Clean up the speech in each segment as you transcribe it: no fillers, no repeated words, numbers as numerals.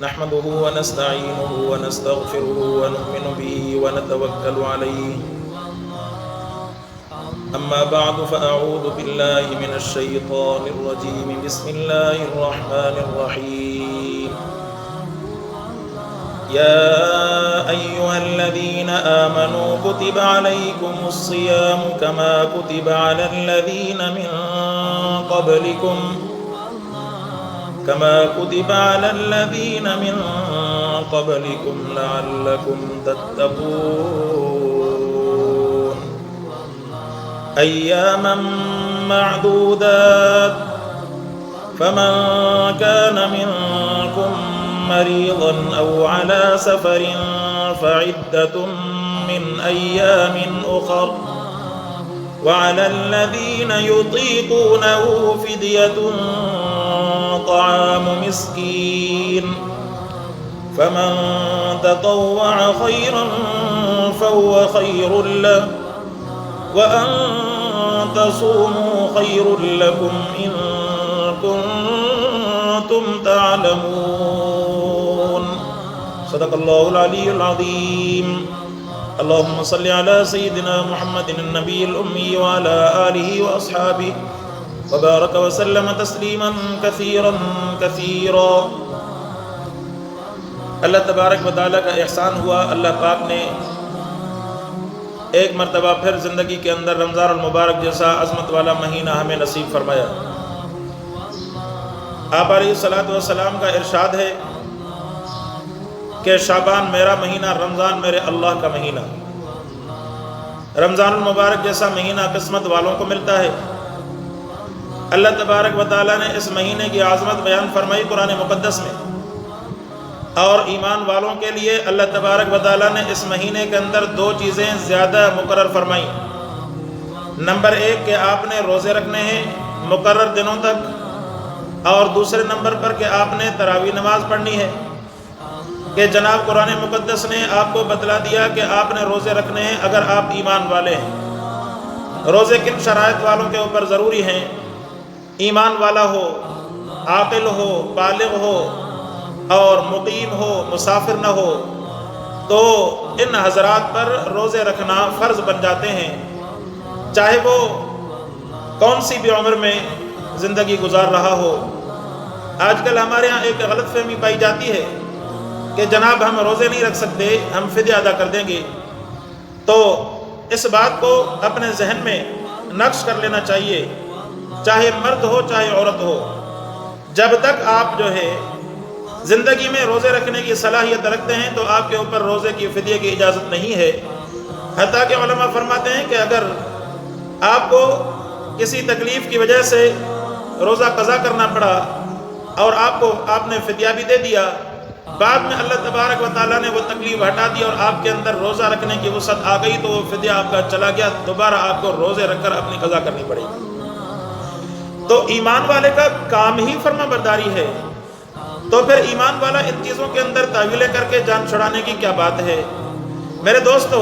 نحمده ونستعينه ونستغفره ونؤمن به ونتوكل عليه أما بعد فأعوذ بالله من الشيطان الرجيم بسم الله الرحمن الرحيم يا أيها الذين آمنوا كتب عليكم الصيام كما كتب على الذين من قبلكم لعلكم تتقون أياما معدودات فمن كان منكم مريضا أو على سفر فعدة من أيام أخر وعلى الذين يطيقونه فدية طعام مسكين فمن تطوع خيرا فهو خير له وأن تصوموا خير لكم إن كنتم تعلمون صدق الله العلي العظيم اللهم صل على سيدنا محمد النبي الأمي وعلى آله وأصحابه وبارك وسلم تسلیما کثیرا کثیرا۔ اللہ تبارک و تعالیٰ کا احسان ہوا، اللہ پاک نے ایک مرتبہ پھر زندگی کے اندر رمضان المبارک جیسا عظمت والا مہینہ ہمیں نصیب فرمایا۔ آپ علیہ الصلوۃ والسلام کا ارشاد ہے کہ شعبان میرا مہینہ، رمضان میرے اللہ کا مہینہ۔ رمضان المبارک جیسا مہینہ قسمت والوں کو ملتا ہے۔ اللہ تبارک و تعالیٰ نے اس مہینے کی عظمت بیان فرمائی قرآن مقدس میں، اور ایمان والوں کے لیے اللہ تبارک و تعالیٰ نے اس مہینے کے اندر دو چیزیں زیادہ مقرر فرمائیں۔ نمبر ایک کہ آپ نے روزے رکھنے ہیں مقرر دنوں تک، اور دوسرے نمبر پر کہ آپ نے تراویح نماز پڑھنی ہے، کہ جناب قرآن مقدس نے آپ کو بتلا دیا کہ آپ نے روزے رکھنے ہیں اگر آپ ایمان والے ہیں۔ روزے کن شرائط والوں کے اوپر ضروری ہیں؟ ایمان والا ہو، عاقل ہو، بالغ ہو اور مقیم ہو، مسافر نہ ہو، تو ان حضرات پر روزے رکھنا فرض بن جاتے ہیں، چاہے وہ کون سی بھی عمر میں زندگی گزار رہا ہو۔ آج کل ہمارے ہاں ایک غلط فہمی پائی جاتی ہے کہ جناب ہم روزے نہیں رکھ سکتے، ہم فدیہ ادا کر دیں گے۔ تو اس بات کو اپنے ذہن میں نقش کر لینا چاہیے، چاہے مرد ہو چاہے عورت ہو، جب تک آپ جو ہے زندگی میں روزے رکھنے کی صلاحیت رکھتے ہیں تو آپ کے اوپر روزے کی فدیے کی اجازت نہیں ہے۔ حتیٰ کہ علماء فرماتے ہیں کہ اگر آپ کو کسی تکلیف کی وجہ سے روزہ قضا کرنا پڑا اور آپ نے فدیہ بھی دے دیا، بعد میں اللہ تبارک و تعالیٰ نے وہ تکلیف ہٹا دی اور آپ کے اندر روزہ رکھنے کی وسعت آ گئی، تو وہ فدیہ آپ کا چلا گیا، دوبارہ آپ کو روزے رکھ کر اپنی قضا کرنی پڑے گی۔ تو ایمان والے کا کام ہی فرما برداری ہے، تو پھر ایمان والا ان چیزوں کے اندر تعویلیں کر کے جان چھڑانے کی کیا بات ہے؟ میرے دوستو،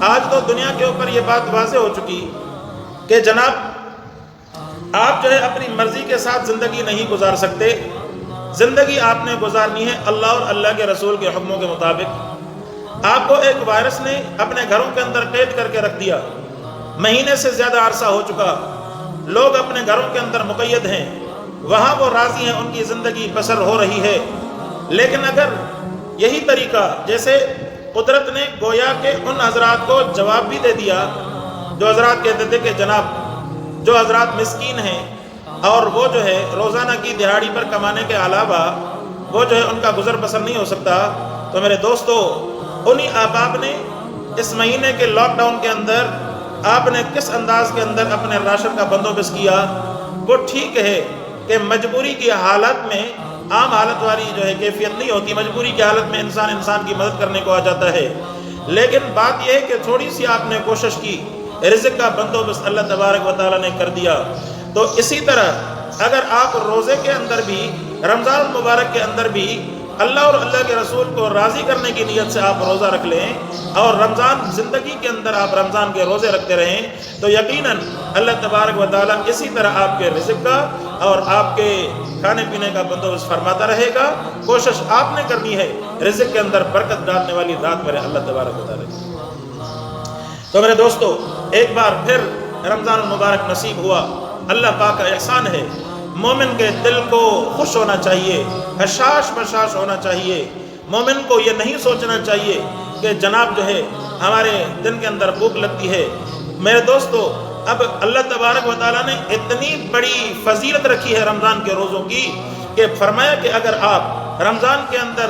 آج تو دنیا کے اوپر یہ بات واضح ہو چکی کہ جناب آپ جو ہے اپنی مرضی کے ساتھ زندگی نہیں گزار سکتے، زندگی آپ نے گزارنی ہے اللہ اور اللہ کے رسول کے حکموں کے مطابق۔ آپ کو ایک وائرس نے اپنے گھروں کے اندر قید کر کے رکھ دیا، مہینے سے زیادہ عرصہ ہو چکا، لوگ اپنے گھروں کے اندر مقید ہیں، وہاں وہ راضی ہیں، ان کی زندگی بسر ہو رہی ہے۔ لیکن اگر یہی طریقہ، جیسے قدرت نے گویا کہ ان حضرات کو جواب بھی دے دیا جو حضرات کہتے تھے کہ جناب جو حضرات مسکین ہیں اور وہ جو ہے روزانہ کی دہاڑی پر کمانے کے علاوہ وہ جو ہے ان کا گزر بسر نہیں ہو سکتا، تو میرے دوستو انہی احباب نے اس مہینے کے لاک ڈاؤن کے اندر آپ نے کس انداز کے اندر اپنے راشن کا بندوبست کیا۔ وہ ٹھیک ہے کہ مجبوری کی حالت میں عام حالت والی جو ہے کیفیت نہیں ہوتی، مجبوری کی حالت میں انسان کی مدد کرنے کو آ جاتا ہے، لیکن بات یہ ہے کہ تھوڑی سی آپ نے کوشش کی، رزق کا بندوبست اللہ تبارک و تعالیٰ نے کر دیا۔ تو اسی طرح اگر آپ روزے کے اندر بھی رمضان المبارک کے اندر بھی اللہ اور اللہ کے رسول کو راضی کرنے کی نیت سے آپ روزہ رکھ لیں اور رمضان زندگی کے اندر آپ رمضان کے روزے رکھتے رہیں تو یقیناً اللہ تبارک و تعالیٰ اسی طرح آپ کے رزق کا اور آپ کے کھانے پینے کا بندوبست فرماتا رہے گا۔ کوشش آپ نے کرنی ہے رزق کے اندر برکت ڈالنے والی ذات میرے اللہ تبارک و تعالیٰ کی۔ تو میرے دوستو، ایک بار پھر رمضان المبارک نصیب ہوا، اللہ پاک کا احسان ہے۔ مومن کے دل کو خوش ہونا چاہیے، حشاش بشاش ہونا چاہیے۔ مومن کو یہ نہیں سوچنا چاہیے کہ جناب جو ہے ہمارے دن کے اندر بھوک لگتی ہے۔ میرے دوستو، اب اللہ تبارک و تعالیٰ نے اتنی بڑی فضیلت رکھی ہے رمضان کے روزوں کی کہ فرمایا کہ اگر آپ رمضان کے اندر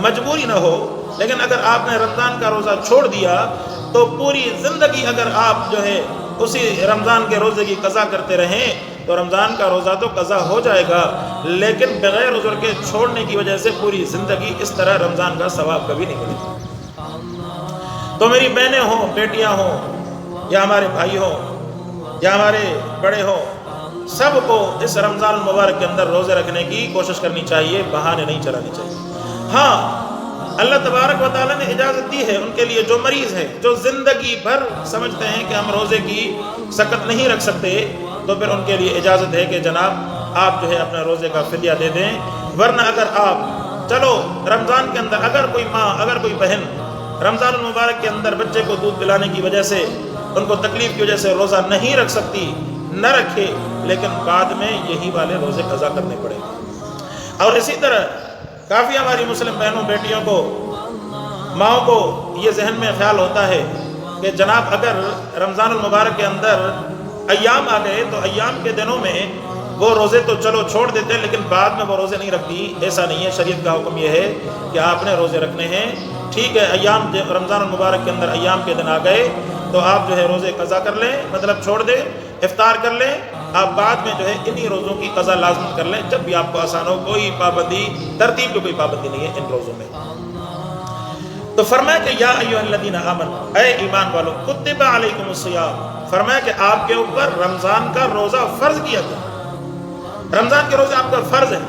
مجبوری نہ ہو، لیکن اگر آپ نے رمضان کا روزہ چھوڑ دیا تو پوری زندگی اگر آپ جو ہے اسی رمضان کے روزے کی قضا کرتے رہیں تو رمضان کا روزہ تو قضا ہو جائے گا، لیکن بغیر عذر کے چھوڑنے کی وجہ سے پوری زندگی اس طرح رمضان کا ثواب کبھی نہیں ملے گا۔ تو میری بہنیں ہوں، بیٹیاں ہوں، یا ہمارے بھائی ہوں، یا ہمارے بڑے ہوں، سب کو اس رمضان المبارک کے اندر روزے رکھنے کی کوشش کرنی چاہیے، بہانے نہیں چلانے چاہیے۔ ہاں، اللہ تبارک و تعالیٰ نے اجازت دی ہے ان کے لیے جو مریض ہے، جو زندگی بھر سمجھتے ہیں کہ ہم روزے کی سکت نہیں رکھ سکتے، تو پھر ان کے لیے اجازت ہے کہ جناب آپ جو ہے اپنا روزے کا فدیہ دے دیں۔ ورنہ اگر آپ چلو رمضان کے اندر اگر کوئی ماں، اگر کوئی بہن رمضان المبارک کے اندر بچے کو دودھ پلانے کی وجہ سے، ان کو تکلیف کی وجہ سے روزہ نہیں رکھ سکتی، نہ رکھے، لیکن بعد میں یہی والے روزے قضا کرنے پڑیں گے۔ اور اسی طرح کافی ہماری مسلم بہنوں بیٹیوں کو، ماؤں کو یہ ذہن میں خیال ہوتا ہے کہ جناب اگر رمضان المبارک کے اندر ایام آ گئے تو ایام کے دنوں میں وہ روزے تو چلو چھوڑ دیتے ہیں، لیکن بعد میں وہ روزے نہیں رکھتی۔ ایسا نہیں ہے، شریعت کا حکم یہ ہے کہ آپ نے روزے رکھنے ہیں۔ ٹھیک ہے، ایام رمضان المبارک کے اندر ایام کے دن آ گئے تو آپ جو ہے روزے قضا کر لیں، مطلب چھوڑ دیں، افطار کر لیں۔ آپ بعد میں جو ہے انہی روزوں کی قضا لازم کر لیں جب بھی آپ کو آسان ہو، کوئی پابندی، ترتیب کی کوئی پابندی نہیں ہے ان روزوں میں۔ تو فرمایا کہ یا ایھا الذین آمنوا، اے ایمان والو، کتب علیکم الصیام، فرمایا کہ آپ کے اوپر رمضان کا روزہ فرض کیا گیا۔ رمضان کے روزے آپ کا فرض ہے،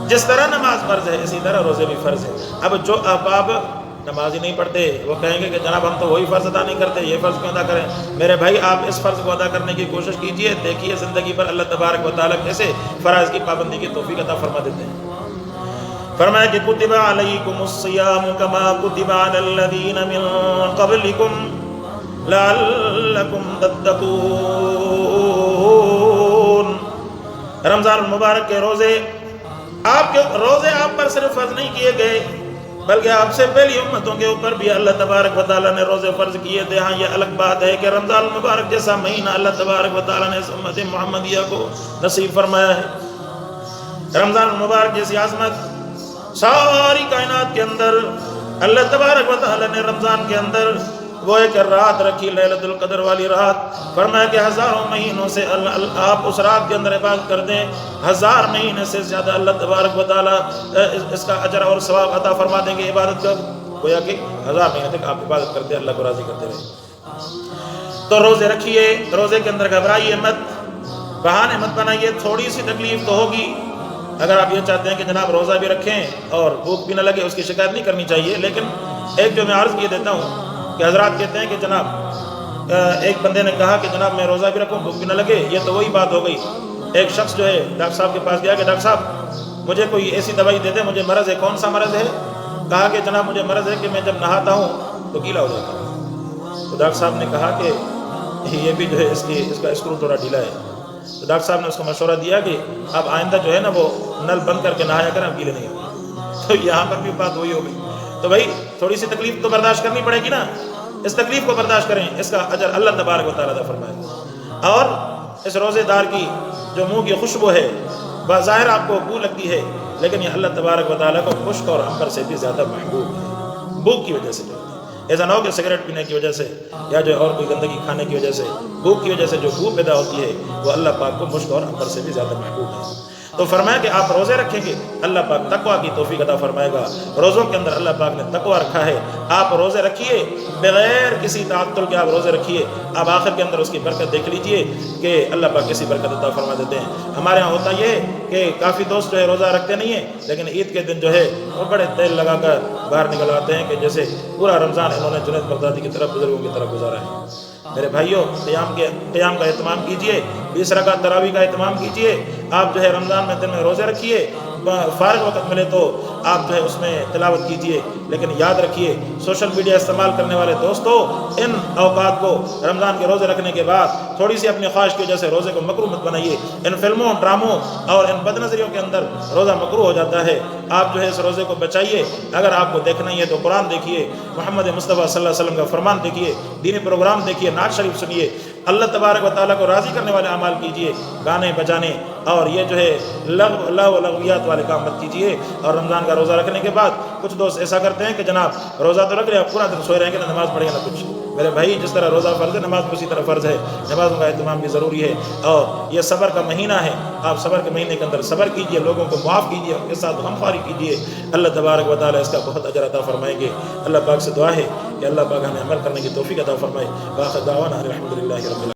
جس طرح نماز فرض ہے اسی طرح روزے بھی فرض ہے۔ اب جو آپ نماز ہی نہیں پڑھتے وہ کہیں گے کہ جناب ہم تو وہی فرض ادا نہیں کرتے، یہ فرض کیوں ادا کریں؟ میرے بھائی، آپ اس فرض کو ادا کرنے کی کوشش کیجئے، دیکھیے زندگی پر اللہ تبارک و تعالیٰ کیسے فرائض کی پابندی کی توفیق عطا فرما دیتے ہیں۔ فرمایا کہ کتب علیکم الصیام کما کتب علی الذین من قبلکم لعلکم تتقون۔ رمضان المبارک کے روزے آپ پر صرف فرض نہیں کیے گئے، بلکہ آپ سے پہلی امتوں کے اوپر بھی اللہ تبارک و تعالیٰ نے روزے فرض کیے تھے۔ ہاں، یہ الگ بات ہے کہ رمضان المبارک جیسا مہینہ اللہ تبارک و تعالیٰ نے اس امت محمدیہ کو نصیب فرمایا ہے۔ رمضان المبارک جیسی عظمت ساری کائنات کے اندر اللہ تبارک و تعالیٰ نے رمضان کے اندر وہ ایک رات رکھی، لیلۃ القدر والی رات۔ فرمایا کہ ہزاروں مہینوں سے آپ اس رات کے اندر عبادت کر دیں، 1000 مہینے سے زیادہ اللہ تبارک و تعالیٰ اس کا اجر اور ثواب عطا فرما دیں گے عبادت کا۔ گویا کہ 1000 مہینے تک آپ عبادت کرتے اللہ کو راضی کرتے رہے۔ تو روزے رکھیے، روزے کے اندر گھبرائیے مت، بہانے مت بنائیے۔ تھوڑی سی تکلیف تو ہوگی، اگر آپ یہ چاہتے ہیں کہ جناب روزہ بھی رکھیں اور بھوک بھی نہ لگے، اس کی شکایت نہیں کرنی چاہیے۔ لیکن ایک جو میں عرض کیے دیتا ہوں کہ حضرات کہتے ہیں کہ جناب ایک بندے نے کہا کہ جناب میں روزہ بھی رکھوں بھوک بھی نہ لگے، یہ تو وہی بات ہو گئی۔ ایک شخص جو ہے ڈاکٹر صاحب کے پاس گیا کہ ڈاکٹر صاحب مجھے کوئی ایسی دوائی دے دیں، مجھے مرض ہے۔ کون سا مرض ہے؟ کہا کہ جناب مجھے مرض ہے کہ میں جب نہاتا ہوں تو گیلا ہو جاتا ہوں۔ تو ڈاکٹر صاحب نے کہا کہ یہ بھی جو ہے اس کا اسکرو تھوڑا ڈھیلا ہے۔ تو ڈاکٹر صاحب نے اس کو مشورہ دیا کہ اب آئندہ جو ہے نا وہ نل بند کر کے نہایا کریں، اب گیلے نہیں ہوں۔ تو یہاں پر بھی بات وہی ہو گئی۔ تو بھائی تھوڑی سی تکلیف تو برداشت کرنی پڑے گی نا، اس تکلیف کو برداشت کریں، اس کا اجر اللہ تبارک و تعالیٰ فرمائے۔ اور اس روزے دار کی جو منہ کی خوشبو ہے بظاہر آپ کو بو لگتی ہے، لیکن یہ اللہ تبارک و تعالیٰ کو خشک اور عنبر سے بھی زیادہ محبوب ہے، بھوک کی وجہ سے۔ ایسا نہ ہو کہ سگریٹ پینے کی وجہ سے یا جو اور کوئی گندگی کھانے کی وجہ سے، بھوک کی وجہ سے جو بو پیدا ہوتی ہے وہ اللہ پاک کو مشک اور عنبر سے بھی زیادہ محبوب ہے۔ تو فرمایا کہ آپ روزے رکھیں گے، اللہ پاک تقویٰ کی توفیق عطا فرمائے گا۔ روزوں کے اندر اللہ پاک نے تقویٰ رکھا ہے، آپ روزے رکھیے بغیر کسی تعطل کے، آپ روزے رکھیے، آپ آخر کے اندر اس کی برکت دیکھ لیجئے کہ اللہ پاک کیسی برکت عطا فرما دیتے ہیں۔ ہمارے ہاں ہوتا یہ کہ کافی دوست جو ہے روزہ رکھتے نہیں ہیں، لیکن عید کے دن جو ہے وہ بڑے تیل لگا کر باہر نکل آتے ہیں کہ جیسے پورا رمضان انہوں نے جنید بغدادی کی طرف بزرگوں کی طرف گزارا ہے۔ میرے بھائیوں، قیام کا اہتمام کیجئے، 20 رکعت تراویح کا اہتمام کیجئے۔ آپ جو ہے رمضان میں دن میں روزے رکھیے، فارغ وقت ملے تو آپ جو ہے اس میں تلاوت کیجئے، لیکن یاد رکھیے سوشل میڈیا استعمال کرنے والے دوستو، ان اوقات کو رمضان کے روزے رکھنے کے بعد تھوڑی سی اپنی خواہش کی وجہ سے روزے کو مکروہ مت بنائیے۔ ان فلموں، ڈراموں اور ان بد نظریوں کے اندر روزہ مکروہ ہو جاتا ہے۔ آپ جو ہے اس روزے کو بچائیے۔ اگر آپ کو دیکھنا ہی ہے تو قرآن دیکھیے، محمد مصطفیٰ صلی اللہ علیہ وسلم کا فرمان دیکھیے، دینی پروگرام دیکھیے، نعت شریف سنیے، اللہ تبارک و تعالیٰ کو راضی کرنے والے اعمال کیجئے، گانے بجانے اور یہ جو ہے لغو و لغویات والے کام مت کیجئے۔ اور رمضان کا روزہ رکھنے کے بعد کچھ دوست ایسا کرتے ہیں کہ جناب روزہ تو رکھ لیا، پورا دن سوئے رہیں گے، نہ نماز پڑھیں گے نہ کچھ۔ میرے بھائی، جس طرح روزہ فرض ہے، نماز بھی اسی طرح فرض ہے، نمازوں کا اہتمام بھی ضروری ہے۔ اور یہ صبر کا مہینہ ہے، آپ صبر کے مہینے کے اندر صبر کیجئے، لوگوں کو معاف کیجئے، ان کے ساتھ غمخواری کیجئے، اللہ تبارک و تعالیٰ اس کا بہت اجر عطا فرمائیں گے۔ اللہ پاک سے دعا ہے کہ اللہ پاک ہمیں عمل کرنے کی توفیق عطا فرمائے۔ وآخر دعوانا الحمدللہ رب العالمین۔